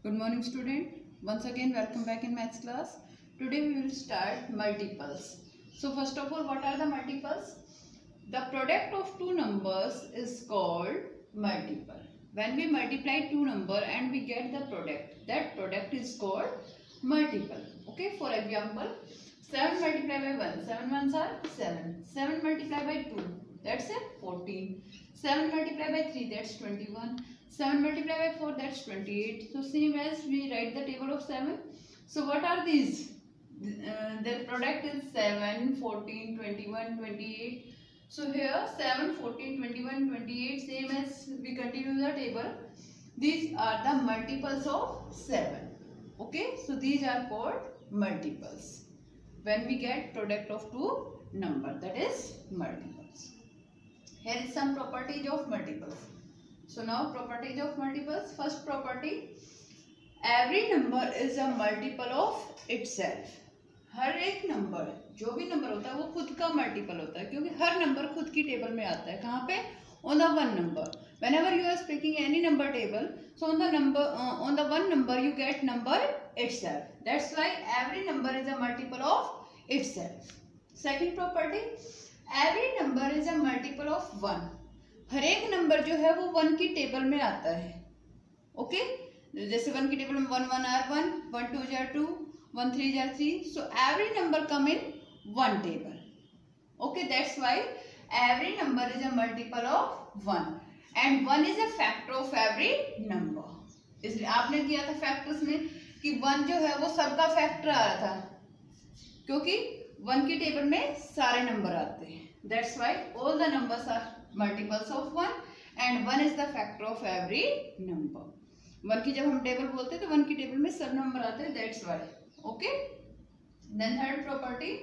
Good morning student. Once again welcome back in maths class. Today we will start multiples. So first of all, what are the multiples? The product of two numbers is called multiple. When we multiply two numbers and we get the product, that product is called multiple. Okay, for example, 7 multiplied by 1, 7 ones are 7. 7 multiplied by 2, that's 14. 7 multiplied by 3, that's 21. 7 multiplied by 4, that's 28. So same as we write the table of 7. So what are these? Their product is 7, 14, 21, 28. So here 7, 14, 21, 28, same as we continue the table. These are the multiples of 7. Okay, so these are called multiples. When we get product of two numbers, that is multiples. Here is some properties of multiples. So now properties of multiples. First property, every number is a multiple of itself. हर एक number, जो भी number होता है वो खुद का multiple होता है, क्योंकि हर नंबर खुद की टेबल में आता है. कहाँ पे? On the one number. Whenever you are speaking any number table, so on the number on the one number you get number itself. That's why every number is a multiple of itself. Second property, every number is a multiple of 1. हर एक number जो है वो 1 की table में आता है. Okay, जैसे 1 की टेबल में 1 1 are 1, 1 2 are 2, 1 3 are 3. So every number come in one table. Okay, that's why every number is a multiple of 1 and 1 is a factor of every number. इसलिए आपने किया था फैक्टर्स में कि 1 जो है वो सबका फैक्टर आ रहा था, क्योंकि 1 की टेबल में सारे नंबर आते हैं. That's why all the numbers are multiples of 1 and 1 is the factor of every number. 1 की जब हम टेबल बोलते हैं तो 1 की टेबल में सब नंबर आते हैं. That's why. Okay. Then third property,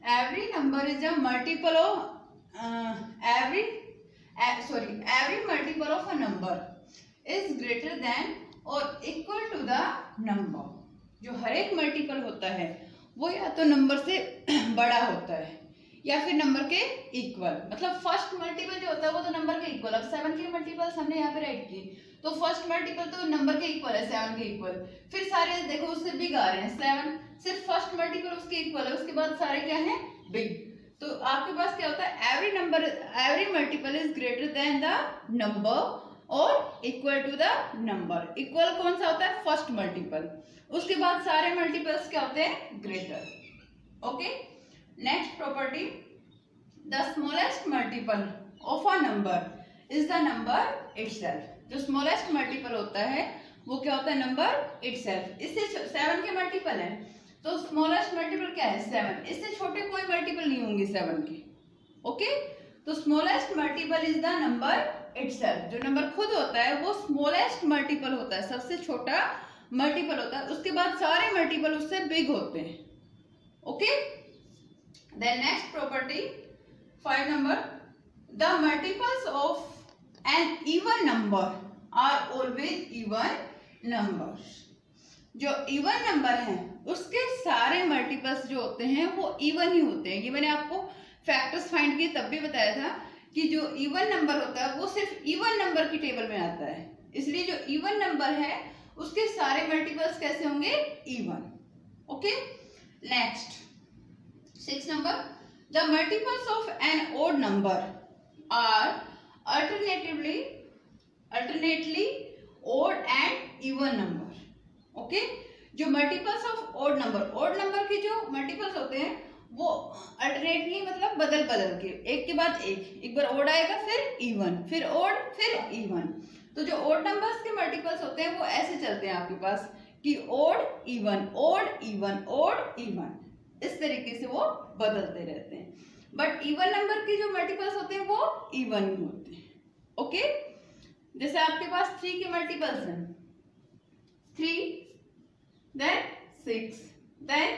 every number is a multiple of every multiple of a number is greater than or equal to the number. जो हर एक मल्टीपल होता है वो या तो नंबर से बड़ा होता है या फिर नंबर के इक्वल. मतलब फर्स्ट मल्टीपल जो होता है वो तो नंबर के इक्वल. अब 7 के मल्टीपल्स हमने यहाँ पे राइट की, तो फर्स्ट मल्टीपल तो नंबर के इक्वल है, 7 के इक्वल. फिर सारे देखो उससे बिग आ रहे हैं. 7 सिर्फ फर्स्ट मल्टीपल उसके इक्वल है, उसके बाद सारे क्या हैं? बिग. तो आपके पास क्या होता है? Every multiple is greater than the number और equal to the number. Equal कौन सा होता है? First multiple. उसके बाद सारे मल्टीपल्स क्या होते हैं? Greater. Okay. Next property, the smallest multiple of a number is the number itself. जो स्मॉलेस्ट मल्टीपल होता है वो क्या होता है? Number itself. इससे 7 के मल्टीपल है तो स्मॉलेस्ट मल्टीपल क्या है? 7. इससे छोटे कोई मल्टीपल नहीं होंगे 7 के. ओके, तो smallest multiple is the number itself. जो नंबर खुद होता है वो स्मॉलेस्ट मल्टीपल होता है, सबसे छोटा मल्टीपल होता है. उसके बाद सारे मल्टीपल उससे बिग होते हैं. Okay. Then next property, 5 number, the multiples of an even number are always even numbers. जो इवन नंबर हैं उसके सारे मल्टीपल्स जो होते हैं वो इवन ही होते हैं. ये मैंने आपको फैक्टर्स फाइंड किए तब भी बताया था कि जो इवन नंबर होता है वो सिर्फ इवन नंबर की टेबल में आता है. इसलिए जो इवन नंबर है उसके सारे मल्टीपल्स कैसे होंगे? Even. Okay. Next 6 number, the multiples of an odd number are alternately odd and even number. Okay, जो मल्टीपल्स ऑफ ओड नंबर के जो मल्टीपल्स होते हैं वो अल्टरनेटली मतलब बदल के एक के बाद एक बार ओड आएगा फिर इवन, फिर ओड फिर इवन. तो जो ओड नंबर्स के मल्टीपल्स होते हैं वो ऐसे चलते हैं आपके पास कि odd even, odd even, odd even. इस तरीके से वो बदलते रहते हैं. बट इवन नंबर के जो मल्टीपल्स होते हैं वो इवन ही होते हैं. ओके. जैसे आपके पास 3 के मल्टीपल्स हैं, 3, then 6, then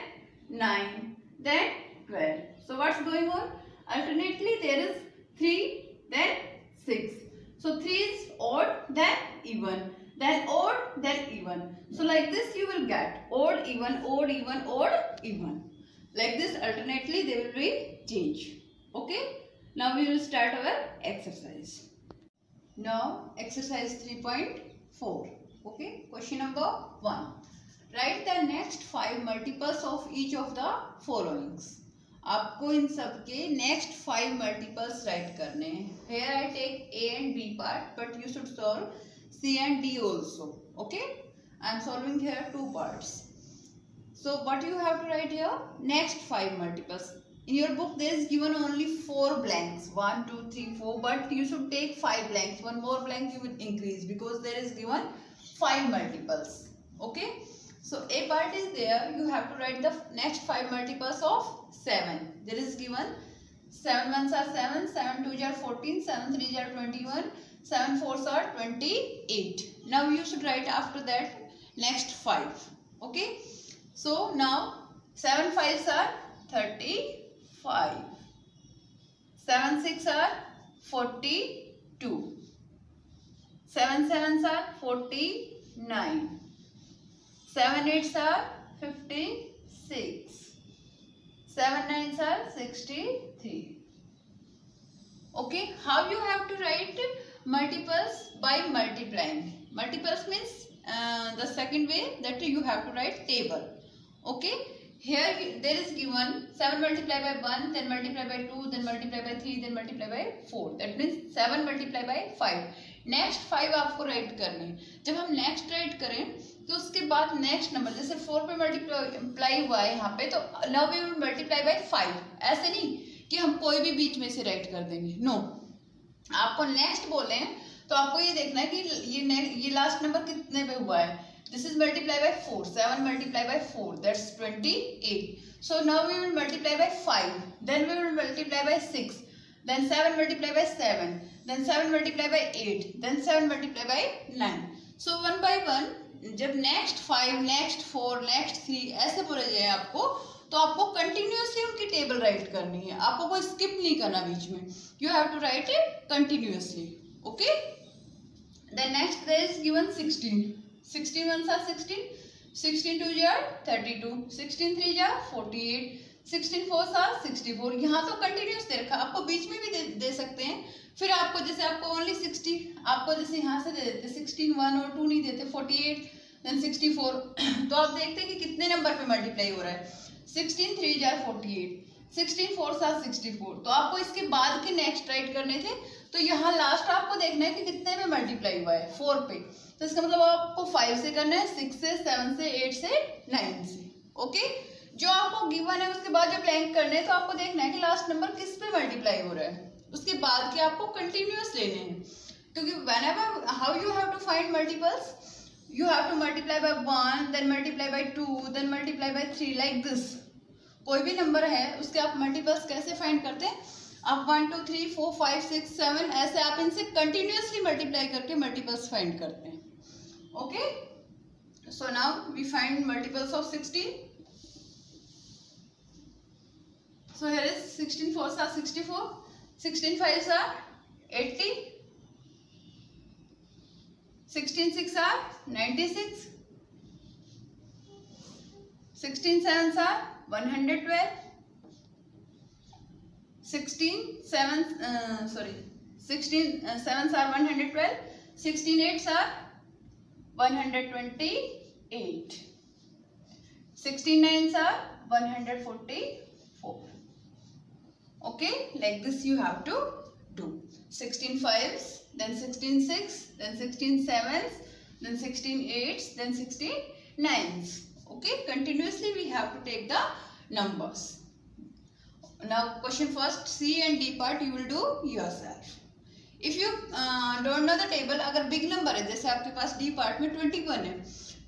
9, then 12. So what's going on? Alternately there is 3, then 6. So 3 is odd, then even, then odd, then even. So like this you will get odd, even, odd, even, odd, even. Like this alternately they will be change. Okay. Now we will start our exercise. Now exercise 3.4. Okay, question number 1. Write the next 5 multiples of each of the followings. आपको इन सब के next 5 multiples write करने हैं. Here I take A and B part, but you should solve C and D also. Okay, I am solving here 2 parts. So what you have to write here? Next 5 multiples. In your book there is given only 4 blanks, 1, 2, 3, 4, but you should take 5 blanks. One more blank you will increase because there is given 5 multiples. Okay, so A part is there. You have to write the next 5 multiples of 7. There is given 7 ones are 7, 7 twos are 14, 7 threes are 21, 7 fours are 28. Now you should write after that next 5. Okay, so now 7 fives are 35, 7 six are 42, 7 sevens are 49, 7 eights are 56, 7 nines are 63. Okay, how you have to write multiples? By multiplying. Multiples means the second way that you have to write table. Okay, here there is given 7 multiplied by 1, then multiply by 2, then multiply by 3, then multiply by 4. That means 7 multiply by 5. Next 5 आपको right करने. जब हम next right करें तो उसके बाद next number, जैसे 4 पे मल्टीप्लाई हुआ है यहाँ पे, तो now we will multiply by 5. ऐसे नहीं कि हम कोई भी बीच में से राइट कर देंगे. नो, आपको नेक्स्ट बोले हैं तो आपको ये देखना है कि ये लास्ट नंबर कितने पे हुआ है. This is multiplied by 4. 7 multiplied by 4. That's 28. So now we will multiply by 5. Then we will multiply by 6. Then 7 multiplied by 7. Then 7 multiplied by 8. Then 7 multiplied by 9. So one by one, जब next 5, next 4, next 3 ऐसे बोले जाए आपको, तो आपको continuously उनकी table right करनी है. आपको कोई स्किप नहीं करना बीच में. You have to write it continuously. Okay. Then next there is given 16. 16 ones are 16, 16 twos are 32, 16 threes are 48, 16 fours are 64. यहाँ तो कंटिन्यूस दे रखा, आपको बीच में भी दे सकते हैं. फिर आपको जैसे आपको ओनली 60, आपको जैसे यहाँ से दे देते 16, 1 और 2 नहीं देते, 48, देन 64. तो आप देखते हैं कि कितने नंबर पे मल्टीप्लाई हो रहा है. 16 थ्रीज आर 48, 16 फोर्स आर 64. तो आपको इसके बाद के नेक्स्ट राइट करने थे. तो यहाँ लास्ट आपको देखना है कि कितने में मल्टीप्लाई हुआ है, 4 पे. तो इसका मतलब आपको 5 से करना है, 6 से, 7 से, 8 से, 9 से. ओके, जो आपको गिवन है उसके बाद जो ब्लैंक करने हैं तो आपको देखना है कि लास्ट नंबर किस पे मल्टीप्लाई हो रहा है. उसके बाद के आपको कंटिन्यूअस लेने हैं, क्योंकि whenever how you have to find multiples, you have to multiply by 1, then multiply by 2, then multiply by 3, like this. कोई भी नंबर है उसके आप मल्टीपल्स कैसे फाइंड करते हैं? आप 1 2 3 4 5 6 7 ऐसे आप इनसे कंटिन्यूअसली मल्टीप्लाई करके मल्टीपल्स फाइंड करते हैं. Okay, so now we find multiples of 16. So here is 16 fours are 64, 16 fives are 80, 16 six are 96, 16 sevens are 112, 16 sevens are 112, 16 eights are 128, 16 nines are 144. Okay, like this you have to do. 16 fives, then 16 six, then 16 sevens, then 16 eights, then 16 nines. Okay, continuously we have to take the numbers. Now question first, C and D part you will do yourself. If you don't know the table, अगर big number है, जैसे आपके पास D part में 21 है,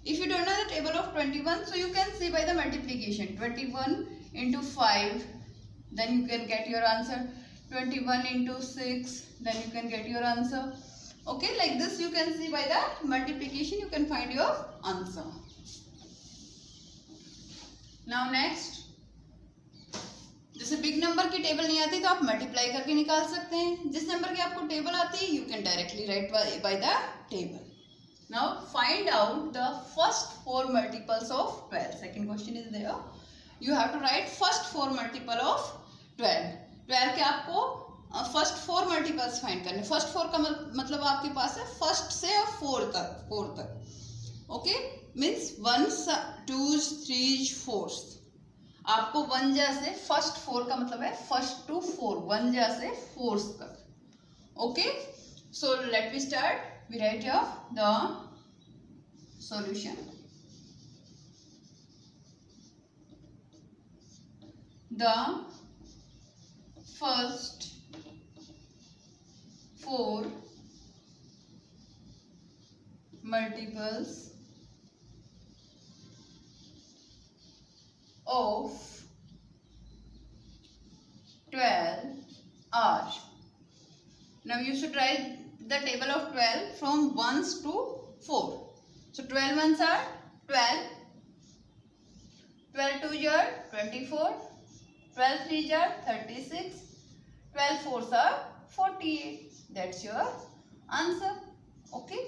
if you don't know the table of 21, so you can see by the multiplication. 21 into 5, then you can get your answer. 21 into 6, then you can get your answer. Okay, like this you can see by the multiplication you can find your answer. Now next, जैसे big number की table नहीं आती तो आप multiply करके निकाल सकते हैं. जिस नंबर की आपको टेबल आती है you can directly write by the table. Now find out the first 4 multiples of 12. Second question is there. You have to write first 4 multiple of 12. 12 के आपको फर्स्ट 4 मल्टीपल्स फाइंड करने. फर्स्ट 4 का मतलब आपके पास है फर्स्ट से और 4 तक. Okay, means 1s 2s 3s 4s। आपको 1 जा से फर्स्ट 4 का मतलब है फर्स्ट टू 4, 1 जा से 4s तक। Okay, so let we start. We write here the solution. The first 4 multiples of 12 are. Now you should write the table of 12 from 1s to 4. So 12 ones are 12, 12 twos are 24, 12 threes are 36, 12 fours are 48. That's your answer. Okay.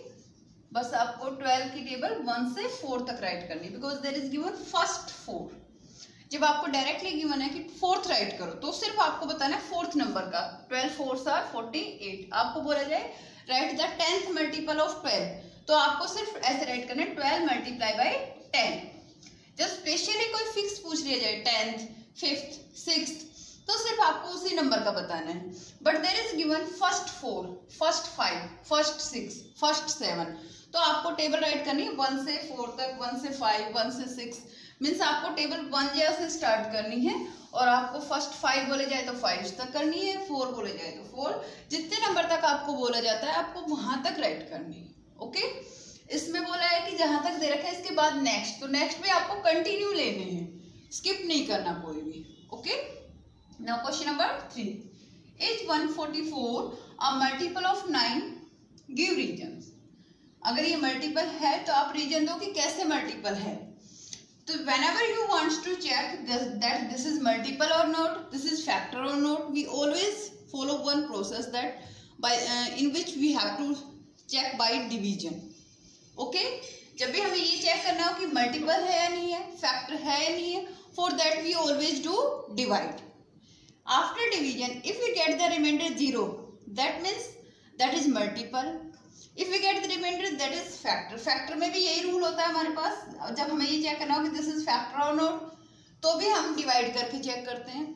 बस आपको 12 की table 1 से 4 तक write करनी, because there is given first 4। जब आपको directly given है कि 4th राइट करो तो सिर्फ आपको बताना है 4th नंबर का। 12 4s are 48। आपको बोला जाए right the 10th multiple of 12, तो आपको सिर्फ ऐसे राइट करना है 12 मल्टीप्लाई बाई 10। जब स्पेशली कोई फिक्स पूछ लिया जाए 10th 5th 6th, तो सिर्फ आपको उसी नंबर का बताना है। But there is given first 4, first 5, first 6, first 7, तो आपको टेबल राइट करनी है 1 से 4 तक, 1 से 5, 1 से 6। मीन्स आपको टेबल 1 से स्टार्ट करनी है और आपको फर्स्ट 5 बोले जाए तो 5 तक करनी है, 4 बोले जाए तो 4, जितने नंबर तक आपको बोला जाता है आपको वहां तक राइट करनी है। ओके, इसमें बोला है कि जहां तक दे रखा है इसके बाद नेक्स्ट, तो नेक्स्ट में आपको कंटिन्यू लेने हैं, स्किप नहीं करना कोई भी। Okay, now question number 3, is 144 a multiple of 9? Give reasons. अगर ये मल्टीपल है तो आप रीजन दो कि कैसे मल्टीपल है। तो whenever you want to check that this is multiple or not, this is factor or not, we always follow one process that by in which we have to check by division. Okay, जब भी हमें ये check करना हो कि multiple है या नहीं है, फैक्टर है या नहीं है, for that we always do divide. After division, if we get the remainder 0, that means that is multiple. If we get the remainder, that is factor. Factor में भी यही रूल होता है हमारे पास। जब हमें ये चेक करना हो कि दिस इज फैक्टर और नॉट, तो भी हम डिवाइड करके चेक करते हैं।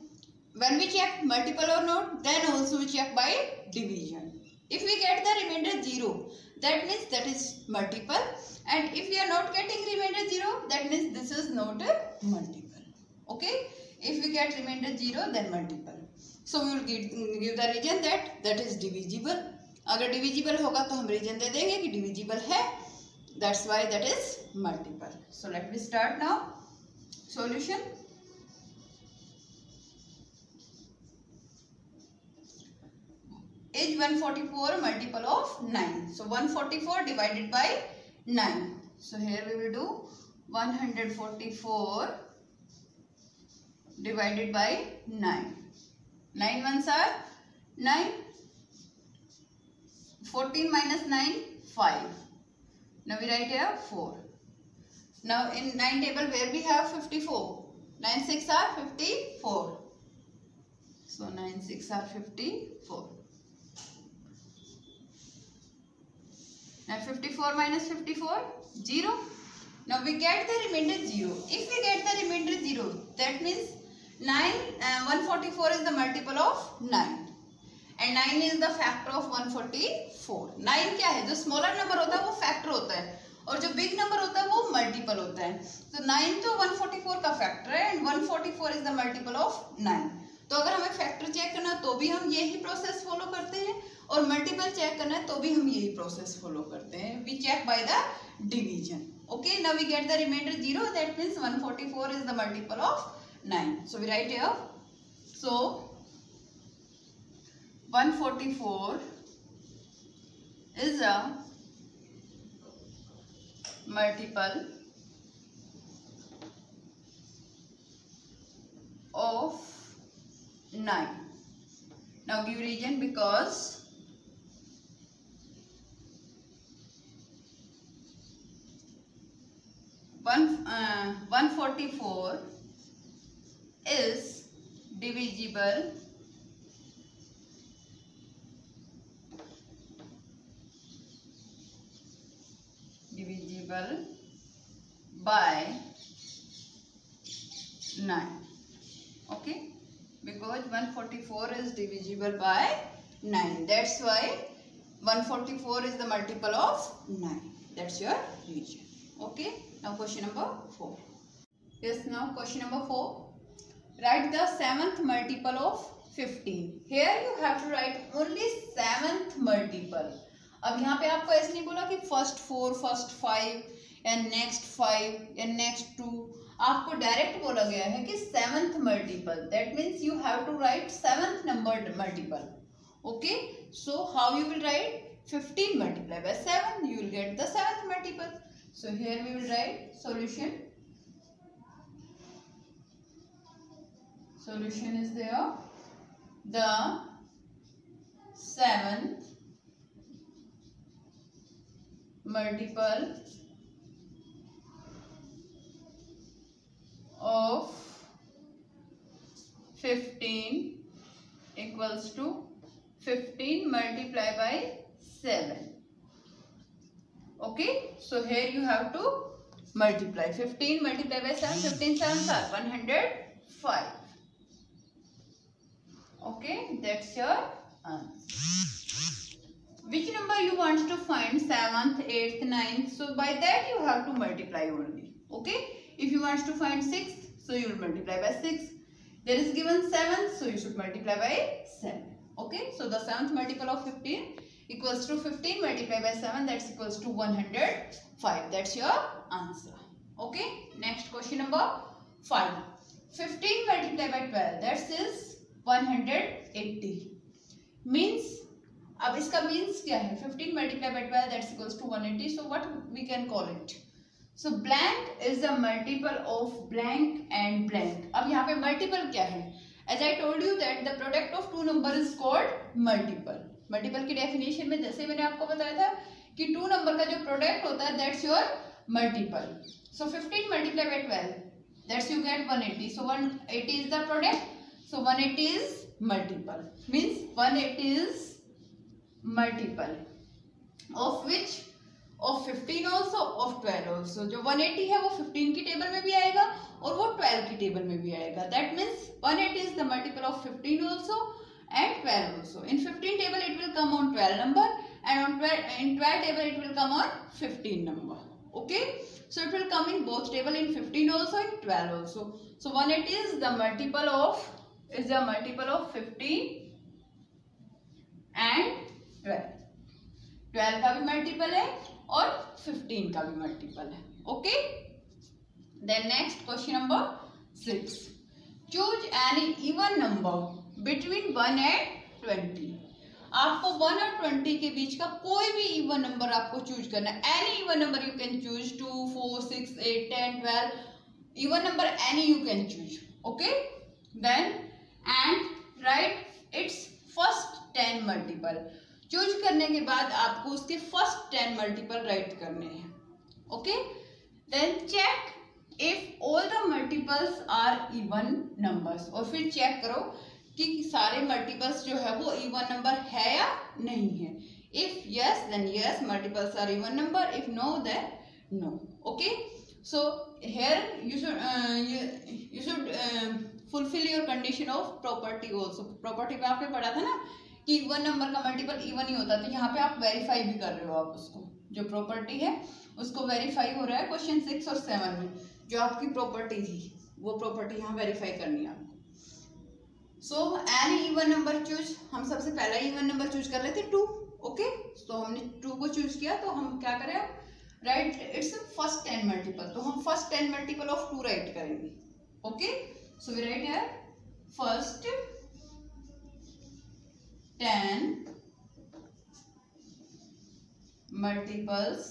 When we check multiple or not, then also we check by division. If we get the remainder 0, that means that is multiple, and if we are not getting remainder 0, that means this is not a multiple. Okay, if we get remainder 0, then multiple. So we will give the reason that is divisible. अगर divisible होगा तो हम reason दे देंगे कि divisible है, that's why that is multiple. So let me start now solution. Is 144 multiple of 9? So 144 divided by 9। So here we will do 144 divided by 9। 9 ones are 9, 14 minus 9, 5. Now we write here 4. Now in 9 table where we have 54, 9 6 are 54. So 9 6 are 54. Now 54 minus 54, 0. Now we get the remainder 0. If we get the remainder 0, that means 144 is the multiple of 9. And 9 is the factor of 144. 9 क्या है? जो smaller number होता है वो factor होता है, और जो बिग नंबर होता है वो मल्टीपल होता है। तो 9 तो 144 का फैक्टर है, and 144 is the multiple of 9। तो अगर हमें फैक्टर चेक करना है तो भी हम यही प्रोसेस फॉलो करते हैं, और मल्टीपल चेक करना है तो भी हम यही प्रोसेस फॉलो करते हैं। We check by the division. Okay, now we get the remainder 0, that means 144 is the multiple of 9. So we write here. So 144 is a multiple of 9. Now give reason, because 144 is divisible by 9. Okay, because 144 is divisible by 9. That's why 144 is the multiple of 9. That's your region. Okay, now question number 4. Yes, now question number 4. Write the 7th multiple of 15. Here you have to write only 7th multiple. अब यहाँ पे आपको ऐसे नहीं बोला कि first 4, first 5 and next 5 and next 2. आपको direct बोला गया है कि 7th multiple. That means you have to write 7th numbered multiple. Okay, so how you will write? 15 multiplied by 7, you will get the 7th multiple. So here we will write solution. Solution is there. The 7th multiple of 15 equals to 15 multiplied by 7. Okay, so here you have to multiply 15 multiplied by 7. 15 7s are 105. Okay, that's your answer. Which number you want to find? 7th, 8th, 9th. So by that you have to multiply only. Okay, if you want to find 6th, so you will multiply by 6. There is given 7th, so you should multiply by 7. Okay, so the 7th multiple of 15 equals to 15 multiplied by 7, that's equals to 105. That's your answer. Okay, next question number 5. 15 multiplied by 12, that is 180. Means, अब इसका means क्या है? 15 multiplied by 12, that's equals to 180. So what we can call it? So blank is the multiple of blank and blank. अब यहाँ पे multiple क्या है? As I told you that the product of two number is called multiple. Multiple की definition में जैसे मैंने आपको बताया था कि two number का जो product होता है that's your multiple. So 15 multiplied by 12, that's you get 180. So 180 is the product. So 180 is multiple. Means 180 is multiple of which? Of 15 also, of 12 also. जो 180 है वो 15 की टेबल में भी आएगा और वो 12 की टेबल में भी आएगा. That means 180 is the multiple of 15 also and 12 also. In 15 table it will come on 12 number and on 12, in 12 table it will come on 15 number. Okay, so it will come in both table, in 15 also and 12 also. So 180 is the multiple of 15 and 12. 12 का भी multiple है और 15 का भी multiple है. Okay, then next question number 6. Choose any even number between 1 and 20. आपको 1 और 20 के बीच का कोई भी इवन नंबर आपको चूज करना है. Any even number you can choose. 2, 4, 6, 8, 10, 12. Even number any you can choose. Okay, then and write its first 10 multiple. Choose करने के बाद आपको उसके फर्स्ट 10 मल्टीपल राइट करने हैं. Okay, then check if all the multiples are even numbers. और फिर check करो कि सारे मल्टीपल्स जो है वो इवन नंबर है या नहीं है. If yes then yes, multiples are even number. If no then no. Okay, so here you should fulfil your condition of property also. Property पे आपने पढ़ा था ना कि इवन नंबर का मल्टीपल इवन ही होता है. तो यहाँ पे आप वेरीफाई भी कर रहे हो. आप उसको जो प्रॉपर्टी है उसको वेरीफाई हो रहा है. क्वेश्चन 6 और 7 में जो आपकी प्रॉपर्टी थी वो प्रॉपर्टी यहाँ वेरीफाई करनी है आपको. So any even number choose. हम सबसे पहला इवन नंबर चूज कर लेते 2. ओके, तो हमने 2 को चूज किया तो हम क्या करें, राइट इट्स फर्स्ट 10 मल्टीपल. तो हम फर्स्ट 10 मल्टीपल ऑफ 2 राइट करेंगे. Okay, so we write here first 10 multiples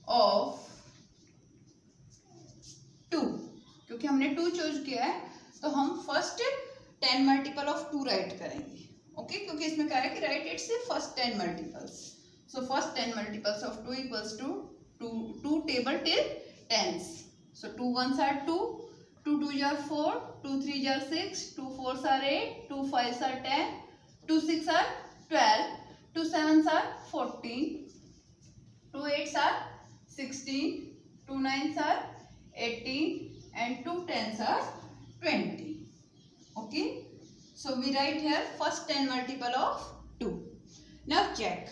of 2. क्योंकि हमने 2 चूज किया है तो हम फर्स्ट 10 मल्टीपल ऑफ 2 राइट करेंगे. ओके, क्योंकि इसमें क्या है कि write its first 10 multiples. So first 10 multiples of 2 equals to 2 table till 10s. So 2 1s are 2, 2 2s are 4, 2 3s are 6, 2 4s are 8, 2 5s are 10, 2 6s are 12, 2 7s are 14, 2 8s are 16, 2 9s are 18 and 2 10s are 20. Okay, so we write here first 10 multiple of 2. Now check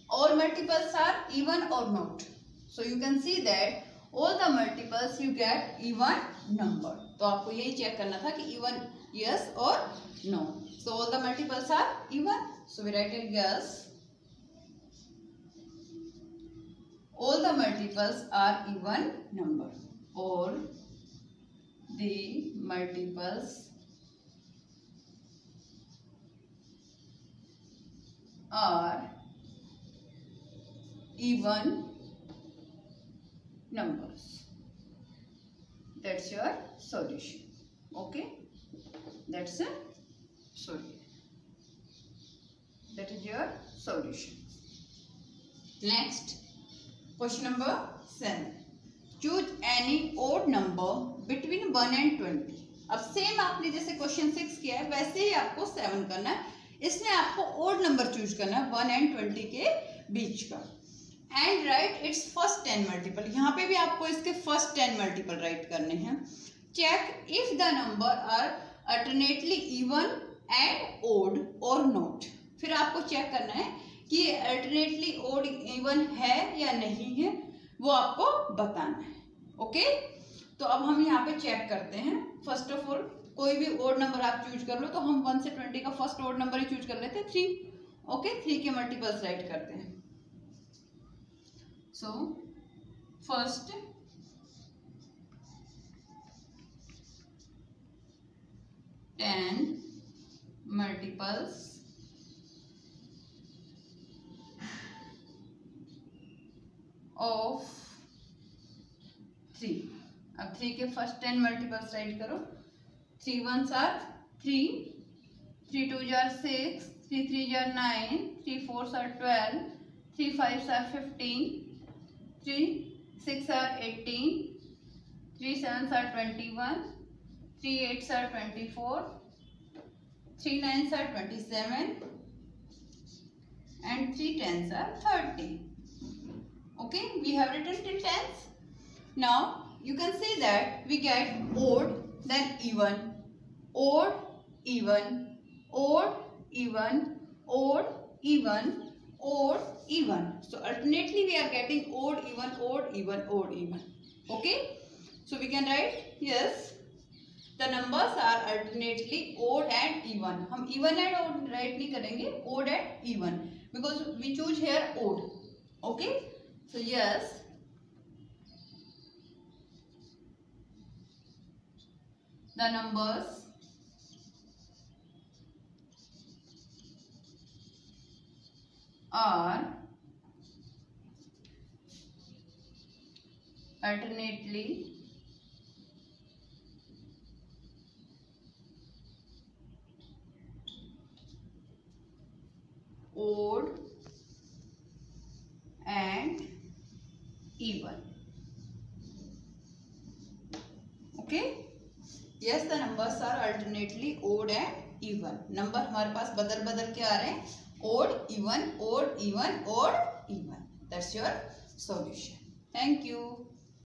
all multiples are even or not. So you can see that all the multiples you get even number. तो आपको यही check करना था कि even yes or no. So all the multiples are even. So we write it yes. All the multiples are even number. All the multiples are even numbers. That's your solution. Okay, that's a solution. That is your solution. Next, question number 7. Choose any odd number between 1 and 20. अब same आपने जैसे question 6 किया है वैसे ही आपको 7 करना है. इसमें आपको ओड नंबर चूज करना है 1 and 20 के बीच का. And write its first 10 multiple. यहाँ पे भी आपको इसके फर्स्ट 10 मल्टीपल राइट करने हैं. Check if the number are alternately even and odd और नॉट. फिर आपको चेक करना है कि ये अल्टरनेटली ओड इवन है या नहीं है, वो आपको बताना है. ओके, तो अब हम यहाँ पे चेक करते हैं. फर्स्ट ऑफ ऑल कोई भी ओड नंबर आप चूज कर लो, तो हम 1 से 20 का फर्स्ट ओड नंबर ही चूज कर लेते हैं 3. ओके, 3 के मल्टीपल्स राइट करते हैं. So first 10 multiples of 3. अब 3 के फर्स्ट 10 मल्टीपल्स राइट करो. 3 1s are 3, 3 2s are 6, 3 3s are 9, 3 4s are 12, 3 5s are 15, 3 6 are 18, 3 7s are 21, 3 8s are 24, 3 9s are 27 and 3 10s are 30. Okay, we have written till 10s. Now you can see that we get odd, then even, odd, even, odd, even, odd, even, odd, even. So alternately we are getting odd, even, odd, even, odd, even. Okay, so we can write yes, the numbers are alternately odd and even. हम even and odd write नहीं करेंगे, odd and even, because we choose here odd. Okay, so yes, the numbers are alternately odd and even. Okay, yes, the numbers are alternately odd and even. Number हमारे पास बदल बदल के आ रहे हैं. Odd, even, odd, even, odd, even. That's your solution. Thank you.